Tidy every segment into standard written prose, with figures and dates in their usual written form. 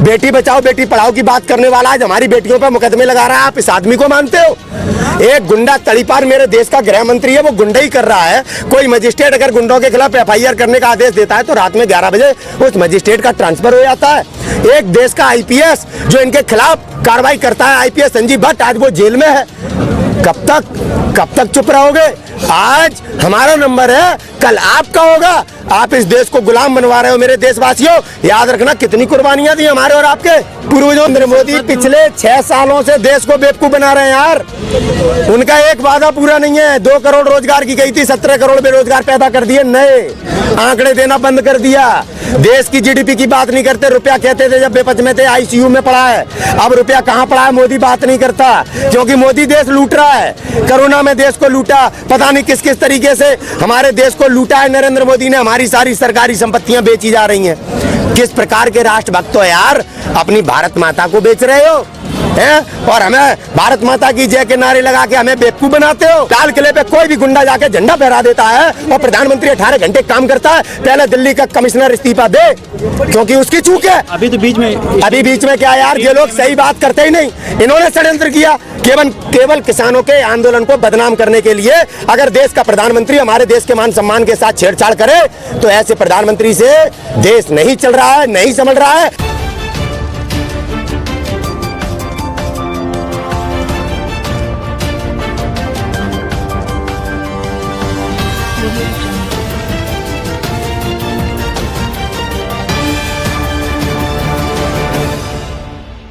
बेटी बचाओ बेटी पढ़ाओ की बात करने वाला आज हमारी बेटियों पर मुकदमे लगा रहा है। आप इस आदमी को मानते हो? एक गुंडा तड़ीपार मेरे देश का गृह मंत्री है, वो गुंडा ही कर रहा है। कोई मजिस्ट्रेट अगर गुंडों के खिलाफ FIR करने का आदेश देता है तो रात में 11 बजे उस मजिस्ट्रेट का ट्रांसफर हो जाता है। एक देश का IPS जो इनके खिलाफ कार्रवाई करता है, IPS संजीव भट्ट, आज वो जेल में है। कब तक चुप रहोगे? आज हमारा नंबर है, कल आपका होगा। आप इस देश को गुलाम बनवा रहे हो मेरे देशवासियों। याद रखना कितनी कुर्बानियां दी हमारे और आपके पूर्वजों। नरेंद्र मोदी पिछले 6 सालों से देश को बेवकूफ बना रहे हैं यार। उनका एक वादा पूरा नहीं है। 2 करोड़ रोजगार की गई थी, 17 करोड़ बेरोजगार पैदा कर दिए, नए आंकड़े देना बंद कर दिया। देश की GDP की बात नहीं करते। रुपया कहते थे जब बेपच में थे, ICU में पड़ा है। अब रुपया कहाँ पड़ा है मोदी बात नहीं करता, क्योंकि मोदी देश लूट रहा है। कोरोना में देश को लूटा, पता नहीं किस किस तरीके से हमारे देश को लूटा है नरेंद्र मोदी ने। हमारी सारी सरकारी संपत्तियां बेची जा रही हैं। किस प्रकार के राष्ट्रभक्त हो यार, अपनी भारत माता को बेच रहे हो हैं? और हमें भारत माता की जय के नारे लगा के हमें बेवकूफ बनाते हो। लाल किले पे कोई भी गुंडा जाके झंडा फहरा देता है और प्रधानमंत्री 18 घंटे काम करता है। पहले दिल्ली का कमिश्नर इस्तीफा दे, क्योंकि उसकी चूक है। अभी बीच में क्या यार, ये लोग सही बात करते ही नहीं। इन्होंने षड्यंत्र किया केवल किसानों के आंदोलन को बदनाम करने के लिए। अगर देश का प्रधानमंत्री हमारे देश के मान सम्मान के साथ छेड़छाड़ करे तो ऐसे प्रधानमंत्री से देश नहीं चल रहा है, नहीं संभल रहा है।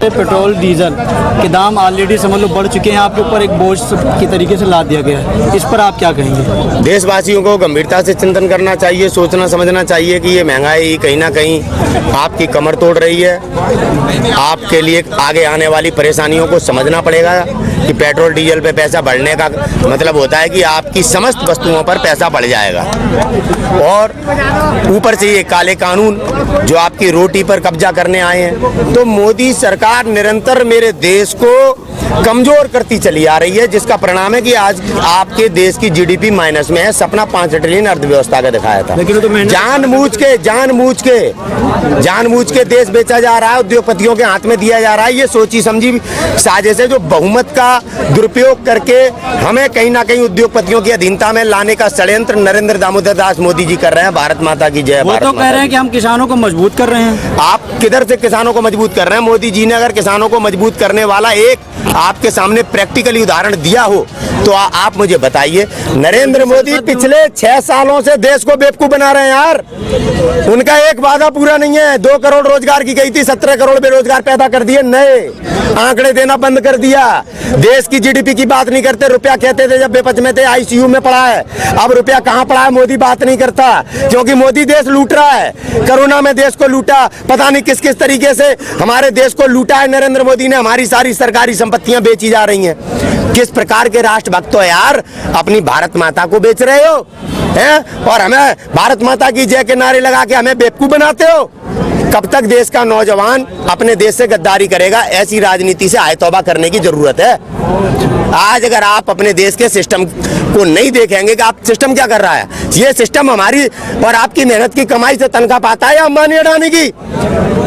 पेट्रोल डीजल के दाम ऑलरेडी समझ लो बढ़ चुके हैं, आपके ऊपर एक बोझ की तरीके से लाद दिया गया है। इस पर आप क्या कहेंगे? देशवासियों को गंभीरता से चिंतन करना चाहिए, सोचना समझना चाहिए कि ये महंगाई कहीं ना कहीं आपकी कमर तोड़ रही है। आपके लिए आगे आने वाली परेशानियों को समझना पड़ेगा कि पेट्रोल डीजल पे पैसा बढ़ने का मतलब होता है कि आपकी समस्त वस्तुओं पर पैसा बढ़ जाएगा। और ऊपर से ये काले कानून जो आपकी रोटी पर कब्जा करने आए हैं। तो मोदी सरकार निरंतर मेरे देश को कमजोर करती चली आ रही है, जिसका परिणाम है कि आज आपके देश की GDP माइनस में है। सपना 5 ट्रिलियन अर्थव्यवस्था का दिखाया था। जानबूझ के देश बेचा जा रहा है, उद्योगपतियों के हाथ में दिया जा रहा है। ये सोची समझी साजिश है जो बहुमत का दुरुपयोग करके हमें कहीं ना कहीं उद्योगपतियों की अधीनता में लाने का षड्यंत्र नरेंद्र दामोदर दास मोदी जी कर रहे हैं। भारत माता की जय। वो तो कह रहे हैं कि हम किसानों को मजबूत कर रहे हैं। आप किधर से किसानों को मजबूत कर रहे हैं? मोदी जी ने अगर किसानों को मजबूत करने वाला एक आपके सामने प्रैक्टिकली उदाहरण दिया हो तो आप मुझे बताइए। नरेंद्र मोदी पिछले 6 सालों से देश को बेवकूफ बना रहे हैं यार। उनका एक वादा पूरा नहीं है। 2 करोड़ रोजगार की गई थी, 17 करोड़ बेरोजगार पैदा कर दिए, नए आंकड़े देना बंद कर दिया। देश की GDP की बात नहीं करते। रुपया कहते थे जब बेपच में थे, ICU में पड़ा है। अब रुपया कहाँ पड़ा है मोदी बात नहीं करता, क्योंकि मोदी देश लूट रहा है। कोरोना में देश को लूटा, पता नहीं किस किस तरीके से हमारे देश को लूटा है नरेंद्र मोदी ने। हमारी सारी सरकारी संपत्तियां बेची जा रही हैं। किस प्रकार के राष्ट्रभक्त हो यार, अपनी भारत माता को बेच रहे हो हैं? और हमें भारत माता की जय के नारे लगा के हमें बेवकूफ बनाते हो। कब तक देश का नौजवान अपने देश से गद्दारी करेगा? ऐसी राजनीति से आय तौबा करने की जरूरत है। आज अगर आप अपने देश के सिस्टम को नहीं देखेंगे कि आप सिस्टम क्या कर रहा है, ये सिस्टम हमारी और आपकी मेहनत की कमाई से तनख्वाह पाता है या अंबानी अडानी की?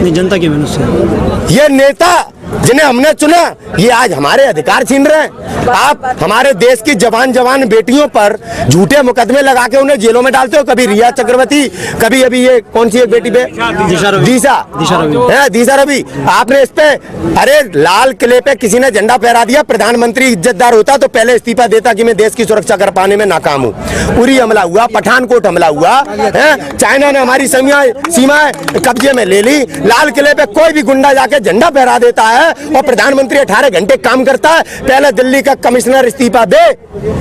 जनता की मेहनत से। ये नेता जिन्हें हमने चुना ये आज हमारे अधिकार छीन रहे हैं। आप हमारे देश की जवान बेटियों पर झूठे मुकदमे लगा के उन्हें जेलों में डालते हो। कभी रिया चक्रवर्ती, कभी अभी ये कौन सी एक बेटी पे दिशा रवि। आपने इस पे, अरे लाल किले पे किसी ने झंडा फहरा दिया। प्रधानमंत्री इज्जतदार होता तो पहले इस्तीफा देता कि मैं देश की सुरक्षा कर पाने में नाकाम हूँ। उरी हमला हुआ, पठानकोट हमला हुआ है, चाइना ने हमारी सीमाएं कब्जे में ले ली। लाल किले पे कोई भी गुंडा जाके झंडा फहरा देता है और प्रधानमंत्री 18 घंटे काम करता है। पहले दिल्ली का कमिश्नर इस्तीफा दे,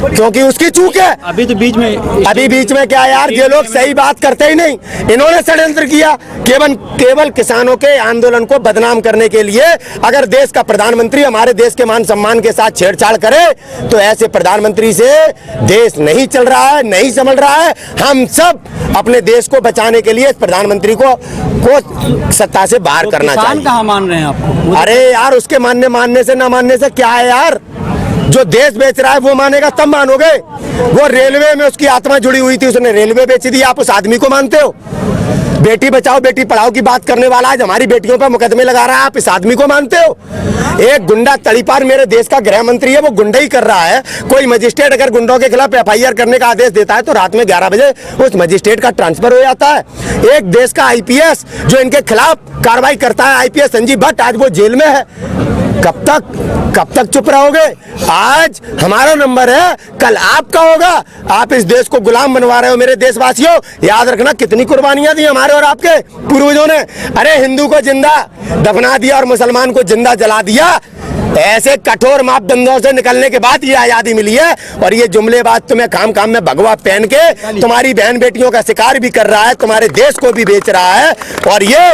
क्योंकि उसकी चूक है। अभी बीच में क्या यार, ये लोग सही बात करते ही नहीं। इन्होंने षड्यंत्र किया केवल किसानों के आंदोलन को बदनाम करने के लिए। अगर देश का प्रधानमंत्री हमारे देश के मान सम्मान के साथ छेड़छाड़ करे तो ऐसे प्रधानमंत्री से देश नहीं चल रहा है, नहीं संभल रहा है। हम सब अपने देश को बचाने के लिए इस प्रधानमंत्री को सत्ता से बाहर करना चाहिए। कहाँ मान रहे हैं आपको? अरे यार, उसके मानने से ना मानने से क्या है यार। जो देश बेच रहा है वो मानेगा तब मानोगे। वो रेलवे में उसकी आत्मा जुड़ी हुई थी, उसने रेलवे बेच दी, आप उस आदमी को मानते हो? बेटी बचाओ बेटी पढ़ाओ की बात करने वाला आज हमारी बेटियों पर मुकदमे लगा रहा है, आप इस आदमी को मानते हो? एक गुंडा तड़ीपार मेरे देश का गृह मंत्री है, वो गुंडा ही कर रहा है। कोई मजिस्ट्रेट अगर गुंडों के खिलाफ FIR करने का आदेश देता है तो रात में 11 बजे उस मजिस्ट्रेट का ट्रांसफर हो जाता है। एक देश का IPS जो इनके खिलाफ कार्रवाई करता है, IPS संजीव भट्ट, आज वो जेल में है। कब तक चुप रहोगे? आज हमारा नंबर है, कल आपका होगा। आप इस देश को गुलाम बनवा रहे हो मेरे देशवासियों। याद रखना कितनी कुर्बानियां दी हमारे और आपके पूर्वजों ने। अरे हिंदू को जिंदा दफना दिया और मुसलमान को जिंदा जला दिया। ऐसे कठोर मापदंडों से निकलने के बाद ये आजादी मिली है। और ये जुमलेबाज तुम्हें काम काम में भगवा पहन के तुम्हारी बहन बेटियों का शिकार भी कर रहा है, तुम्हारे देश को भी बेच रहा है। और ये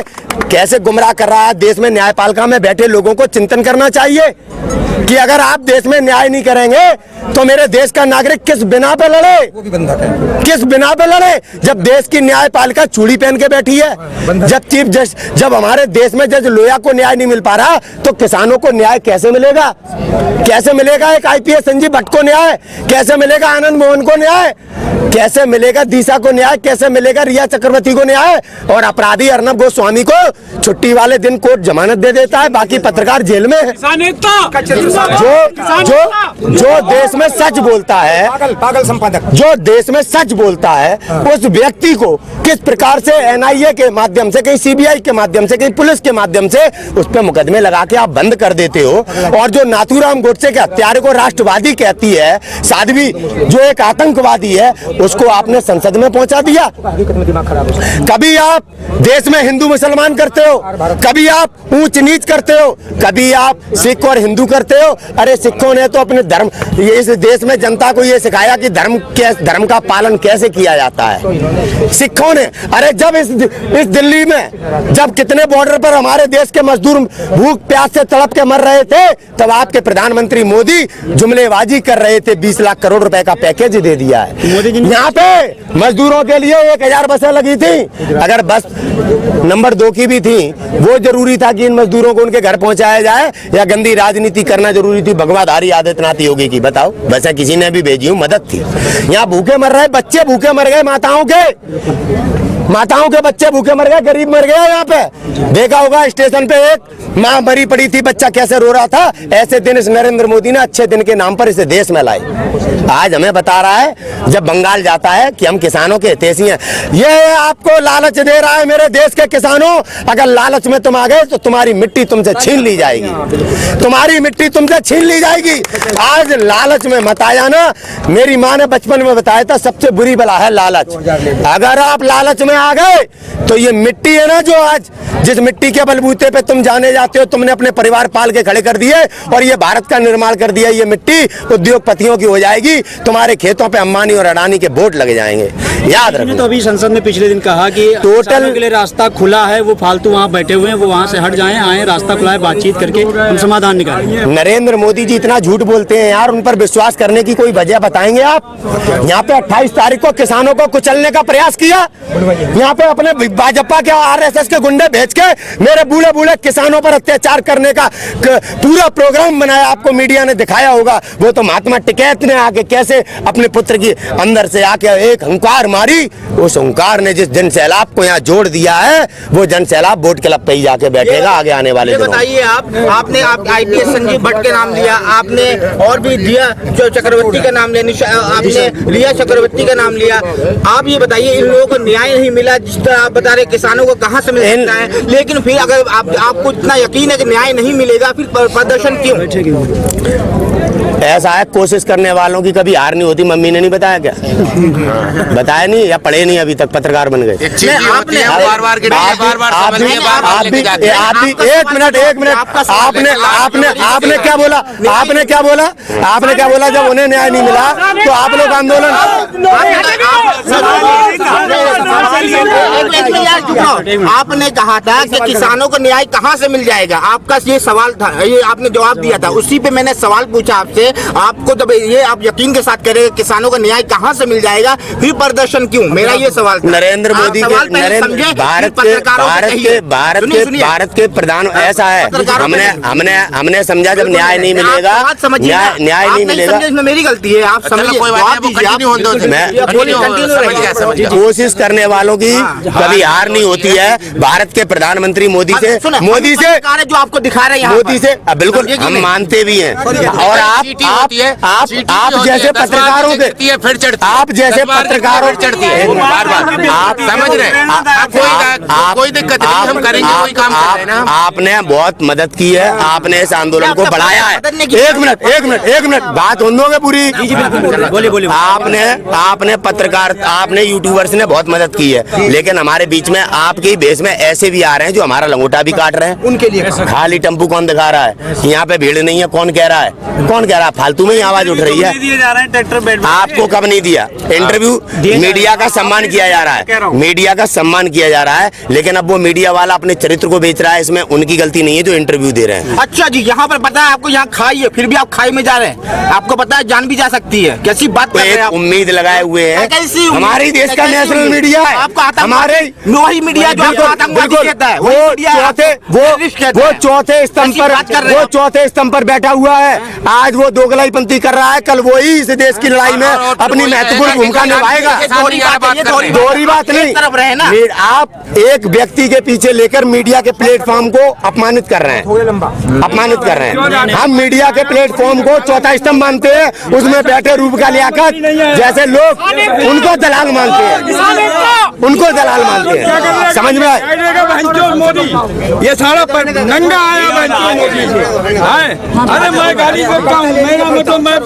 कैसे गुमराह कर रहा है देश में न्यायपालिका में बैठे लोगों को चिंतन करना चाहिए कि अगर आप देश में न्याय नहीं करेंगे तो मेरे देश का नागरिक किस बिना पे लड़े? वो भी बंधक है। किस बिना पे लड़े? जब देश की न्यायपालिका चूड़ी पहन के बैठी है, जब चीफ जस्टिस, जब हमारे देश में जज लोया को न्याय नहीं मिल पा रहा तो किसानों को न्याय कैसे मिलेगा? कैसे मिलेगा एक IPS संजीव भट्ट को न्याय? कैसे मिलेगा आनंद मोहन को न्याय? कैसे मिलेगा दिशा को न्याय? कैसे मिलेगा रिया चक्रवर्ती को न्याय? और अपराधी अर्नब गोस्वामी को छुट्टी वाले दिन कोर्ट जमानत दे देता है, बाकी पत्रकार जेल में है। जो देश में सच बोलता है, पागल संपादक, जो देश में सच बोलता है उस व्यक्ति को किस प्रकार से NIA के माध्यम से, कहीं CBI के माध्यम से, कहीं पुलिस के माध्यम से उस पर मुकदमे लगा के आप बंद कर देते हो। और जो नाथूराम गोडसे के हत्यारे को राष्ट्रवादी कहती है साध्वी, जो एक आतंकवादी है, उसको आपने संसद में पहुंचा दिया। कभी आप देश में हिंदू मुसलमान करते हो, कभी आप ऊंच नीच करते हो, कभी आप सिख और हिंदू करते हो। अरे सिखों ने तो अपने धर्म, इस देश में जनता को ये सिखाया कि धर्म का पालन कैसे किया जाता है, सिखों ने। अरे जब इस दिल्ली में जब कितने बॉर्डर पर हमारे देश के मजदूर भूख प्यास से तड़प के मर रहे थे, तब आपके प्रधानमंत्री मोदी जुमलेबाजी कर रहे थे, 20 लाख करोड़ रुपए का पैकेज दे दिया है। यहाँ पे मजदूरों के लिए 1000 बसें लगी थी। अगर बस नंबर 2 की भी थी, वो जरूरी था कि इन मजदूरों को उनके घर पहुंचाया जाए, या गंदी राजनीति करना जरूरी थी भगवाधारी आदित्यनाथ योगी की? बताओ। बसें किसी ने भी भेजी, मदद थी। यहाँ भूखे मर रहे बच्चे, भूखे मर गए माताओं के बच्चे भूखे मर गए, गरीब मर गए। यहाँ पे देखा होगा स्टेशन पे एक माँ मरी पड़ी थी, बच्चा कैसे रो रहा था। ऐसे दिन इस नरेंद्र मोदी ने अच्छे दिन के नाम पर इसे देश में लाए। आज हमें बता रहा है जब बंगाल जाता है कि हम किसानों के हितैषी हैं। ये आपको लालच दे रहा है मेरे देश के किसानों। अगर लालच में तुम आ गए तो तुम्हारी मिट्टी तुमसे छीन ली जाएगी, तुम्हारी मिट्टी तुमसे छीन ली जाएगी। आज लालच में मत आया ना। मेरी माँ ने बचपन में बताया था सबसे बुरी बला है लालच। अगर आप लालच में आ गए तो ये मिट्टी है ना, जो आज जिस मिट्टी के बलबूते पे तुम जाने जाते हो, तुमने अपने परिवार पाल के खड़े कर दिए और ये भारत का निर्माण कर दिया। ये मिट्टी उद्योगपतियों की हो जाएगी, तुम्हारे खेतों पे अंबानी और अडानी के बोर्ड लगे जाएंगे, याद रखो। तो अभी संसद ने पिछले दिन कहा कि टोटल के लिए रास्ता खुला है, वो फालतू वहाँ बैठे हुए हैं, वो वहाँ से हट जाएं, आए, रास्ता खुला है, बातचीत करके हम समाधान निकालेंगे। नरेंद्र मोदी जी इतना झूठ बोलते हैं यार, उन पर विश्वास करने की कोई वजह बताएंगे आप? यहाँ पे 28 तारीख को किसानों को कुचलने का प्रयास किया, यहाँ पे अपने भाजपा के RSS के गुंडे भेज के मेरे बूढ़े बूढ़े किसानों पर अत्याचार करने का पूरा प्रोग्राम बनाया, आपको मीडिया ने दिखाया होगा। वो तो महात्मा टिकैत ने आके कैसे अपने पुत्र की अंदर से आके एक हुंकार मारी, उस हुंकार ने जिस जन सैलाब को यहाँ जोड़ दिया है, वो जन सैलाब वोट क्लब पे ही जाके बैठेगा आगे आने वाले दिनों। बताइए आपने IPS संजीव भट्ट के नाम लिया, आपने और भी दिया, जो चक्रवर्ती का नाम लिया, आपने रिया चक्रवर्ती का नाम लिया। आप ये बताइए इन लोगों को न्याय नहीं मिला, जिस तरह आप बता रहे किसानों को कहाँ से मिल सकता है? लेकिन फिर अगर आपको इतना यकीन है कि न्याय नहीं मिलेगा, फिर प्रदर्शन क्यों? ऐसा है, कोशिश करने वालों की कभी हार नहीं होती। मम्मी ने नहीं बताया क्या? बताया नहीं या पढ़े नहीं अभी तक, पत्रकार बन गए। आपने आप भी एक मिनट आपने क्या बोला? आपने क्या बोला जब उन्हें न्याय नहीं मिला तो आप लोग आंदोलन? आपने कहा था कि किसानों को न्याय कहाँ से मिल जाएगा, आपका ये सवाल था, ये आपने जवाब दिया था। उसी पे मैंने सवाल पूछा आपसे बताइए, आपको जब ये आप यकीन के साथ कह रहे हैं किसानों का न्याय कहाँ से मिल जाएगा, फिर प्रदर्शन क्यों? मेरा ये सवाल था। नरेंद्र आप मोदी सवाल के पहले समझे, फिर पत्रकारों से कहिए। सुनिए। भारत के प्रधान ऐसा है, हमने समझा जब न्याय नहीं मिलेगा, न्याय नहीं मिलेगा। इसमें मेरी गलती है, आप समझिए। कोशिश करने वालों की कभी हार नहीं होती है। भारत के प्रधानमंत्री मोदी से जो आपको दिखा रहे हैं मोदी से बिल्कुल हम मानते भी हैं। और आप जैसे पत्रकारों के आप जैसे पत्रकारों चढ़ती है बार-बार, आप समझ रहे हैं? कोई दिक्कत नहीं, हम करेंगे, कोई काम कर रहे हैं ना। आपने बहुत मदद की है, आपने इस आंदोलन को बढ़ाया है। एक मिनट बात होने दोगे पूरी। बोलिए। आपने पत्रकार, आपने यूट्यूबर्स ने बहुत मदद की है, लेकिन हमारे बीच में आपके बेस में ऐसे भी आ रहे हैं जो हमारा लंगोटा भी काट रहे हैं। उनके लिए खाली टेम्पू कौन दिखा रहा है? यहाँ पे भीड़ नहीं है, कौन कह रहा है? फालतू में ही आवाज उठ रही है। आपको कब नहीं दिया? इंटरव्यू मीडिया का सम्मान किया जा रहा है, मीडिया का सम्मान किया जा रहा है, लेकिन अब वो मीडिया वाला अपने चरित्र को बेच रहा है। इसमें उनकी गलती नहीं है जो इंटरव्यू दे रहे हैं। अच्छा जी, यहाँ पर पता है आपको, यहाँ खाई है, फिर भी आप खाई में जा रहे हैं। आपको पता है जान भी जा सकती है। कैसी बात कर रहे हैं आप? उम्मीद लगाए हुए हैं। हमारे देश का नेशनल मीडिया है, आपको हमारे वही मीडिया जो आपको आतंकवादी कहता है, वो चौथे स्तंभ पर बैठा हुआ है। आज वो दोगलाईपंथी कर रहा है, कल वो ही इस देश की लड़ाई में अपनी महत्वपूर्ण भूमिका निभाएगा। दोहरी बात नहीं। आप एक व्यक्ति के पीछे लेकर मीडिया के प्लेटफॉर्म को अपमानित कर रहे हैं। हम मीडिया के प्लेटफॉर्म को चौथा स्तंभ मानते हैं, उसमें बैठे रूप का लियाकत जैसे लोग उनको दलाल मानते हैं। समझ में आए? ये सारा नंगा आया मोदी। अरे मैं गाड़ी करता हूँ, मेरा मतलब मैं